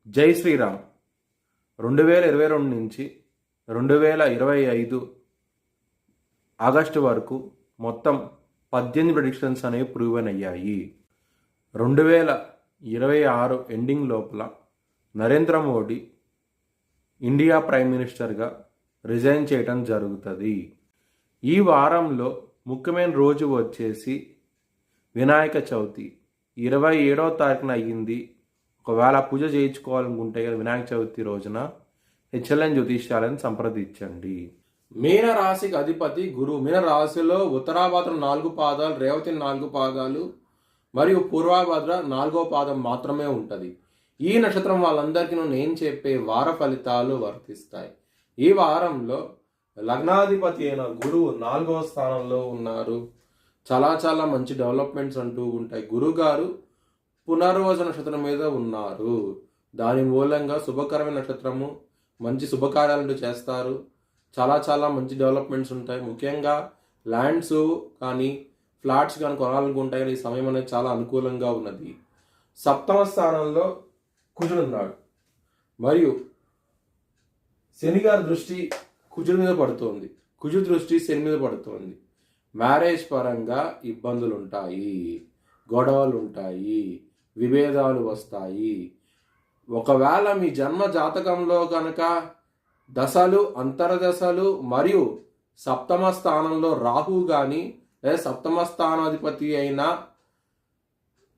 జై శ్రీరామ్. 2022 నుంచి 2025 ఆగస్టు వరకు మొత్తం 18 ప్రెడిక్షన్స్ అనేవి ప్రూవెన్ అయ్యాయి. 2026 ఎండింగ్ లోపల నరేంద్ర మోడీ ఇండియా ప్రైమ్ మినిస్టర్గా రిజైన్ చేయటం జరుగుతుంది. ఈ వారంలో ముఖ్యమైన రోజు వచ్చేసి వినాయక చవితి 27వ తారీఖున అయ్యింది. ఒకవేళ పూజ చేయించుకోవాలనుకుంటే వినాయక చవితి రోజున హెచ్ఎల్ఎన్ జ్యోతిష్యాలను సంప్రదించండి. మీన రాశికి అధిపతి గురువు. మీన రాశిలో ఉత్తరాభద్ర 4 పాదాలు, రేవతి 4 పాదాలు మరియు పూర్వభద్ర 4వ పాదం మాత్రమే ఉంటుంది. ఈ నక్షత్రం వాళ్ళందరికీ నేను చెప్పే వార ఫలితాలు వర్తిస్తాయి. ఈ వారంలో లగ్నాధిపతి అయిన గురువు 4వ స్థానంలో ఉన్నారు. చాలా మంచి డెవలప్మెంట్స్ అంటూ ఉంటాయి. గురువు గారు పునర్వసు నక్షత్రం మీద ఉన్నారు. దాని మూలంగా శుభకరమైన నక్షత్రము, మంచి శుభకార్యాలు చేస్తారు. చాలా మంచి డెవలప్మెంట్స్ ఉంటాయి. ముఖ్యంగా ల్యాండ్స్ కానీ ఫ్లాట్స్ కానీ కొనాలనుకుంటాయి. ఈ సమయం అనేది చాలా అనుకూలంగా ఉన్నది. 7వ స్థానంలో కుజుడు ఉన్నాడు మరియు శని గారి దృష్టి కుజుడి మీద పడుతోంది. కుజుడి దృష్టి శని మీద పడుతోంది. మ్యారేజ్ పరంగా ఇబ్బందులు ఉంటాయి, గొడవలు ఉంటాయి, విభేదాలు వస్తాయి. ఒకవేళ మీ జన్మ జాతకంలో కనుక దశలు, అంతర్దశలు మరియు 7వ స్థానంలో రాహు కానీ లేదా 7వ స్థానాధిపతి అయిన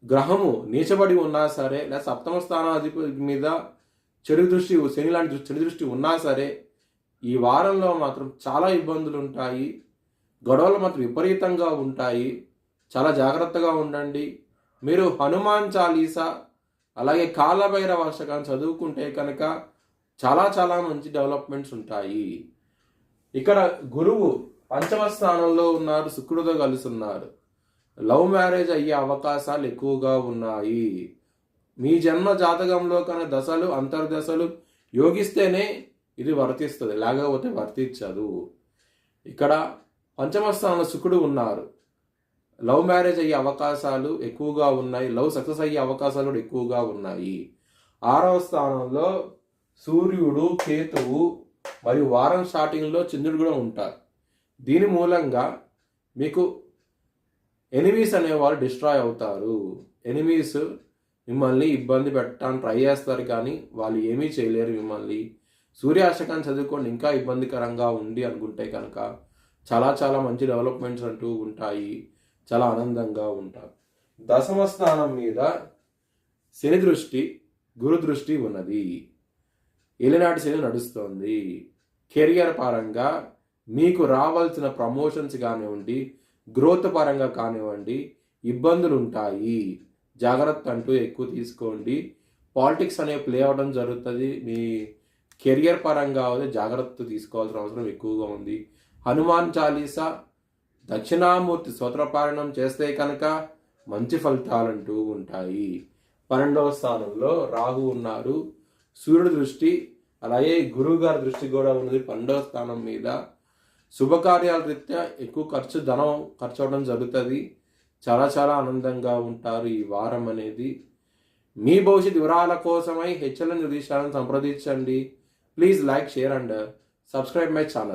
గ్రహము నీచబడి ఉన్నా సరే, లేదా 7వ స్థానాధిపతి మీద చెడు దృష్టి, శని లాంటి చెడు దృష్టి ఉన్నా సరే, ఈ వారంలో మాత్రం చాలా ఇబ్బందులు ఉంటాయి. గొడవలు మాత్రం విపరీతంగా ఉంటాయి. చాలా జాగ్రత్తగా ఉండండి. మీరు హనుమాన్ చాలీసా అలాగే కాలభైరవ అష్టకం చదువుకుంటే కనుక చాలా మంచి డెవలప్మెంట్స్ ఉంటాయి. ఇక్కడ గురువు 5వ స్థానంలో ఉన్నారు, శుక్రుడితో కలిసి ఉన్నారు. లవ్ మ్యారేజ్ అయ్యే అవకాశాలు ఎక్కువగా ఉన్నాయి. మీ జన్మ జాతకంలో కనుక దశలు, అంతర్దశలు యోగిస్తేనే ఇది వర్తిస్తుంది, లేకపోతే వర్తించదు. ఇక్కడ 5వ స్థానంలో శుక్రుడు ఉన్నారు. లవ్ మ్యారేజ్ అయ్యే అవకాశాలు ఎక్కువగా ఉన్నాయి. లవ్ సక్సెస్ అయ్యే అవకాశాలు కూడా ఎక్కువగా ఉన్నాయి. 6వ స్థానంలో సూర్యుడు, కేతువు మరియు వారం స్టార్టింగ్లో చంద్రుడు కూడా ఉంటారు. దీని మూలంగా మీకు ఎనిమీస్ అనేవాళ్ళు డిస్ట్రాయ్ అవుతారు. ఎనిమీస్ మిమ్మల్ని ఇబ్బంది పెట్టడానికి ట్రై చేస్తారు, కానీ వాళ్ళు ఏమీ చేయలేరు మిమ్మల్ని. సూర్యాష్టకాన్ని చదువుకోండి. ఇంకా ఇబ్బందికరంగా ఉంది అనుకుంటే కనుక చాలా మంచి డెవలప్మెంట్స్ అంటూ ఉంటాయి. చాలా ఆనందంగా ఉంటారు. 10వ స్థానం మీద శని దృష్టి, గురు దృష్టి ఉన్నది. ఏలినాటి శని నడుస్తోంది. కెరియర్ పరంగా మీకు రావాల్సిన ప్రమోషన్స్ కానివ్వండి, గ్రోత్ పరంగా కానివ్వండి, ఇబ్బందులు ఉంటాయి. జాగ్రత్త అంటూ ఎక్కువ తీసుకోండి. పాలిటిక్స్ అనేవి ప్లే అవ్వడం జరుగుతుంది. మీ కెరియర్ పరంగా జాగ్రత్త తీసుకోవాల్సిన అవసరం ఎక్కువగా ఉంది. హనుమాన్ చాలీసా, దక్షిణామూర్తి స్తోత్రపారాయణం చేస్తే కనుక మంచి ఫలితాలంటూ ఉంటాయి. 12వ స్థానంలో రాహు ఉన్నారు. సూర్యుడి దృష్టి అలాగే గురువు గారి దృష్టి కూడా ఉన్నది 12వ స్థానం మీద. శుభకార్యాల రీత్యా ఎక్కువ ధనం ఖర్చు అవడం జరుగుతుంది. చాలా ఆనందంగా ఉంటారు ఈ వారం అనేది. మీ భవిష్యత్ వివరాల కోసమై హెచ్ఎల్ఎన్ జ్యోతిష్యాలను సంప్రదించండి. Please like, share and subscribe my channel.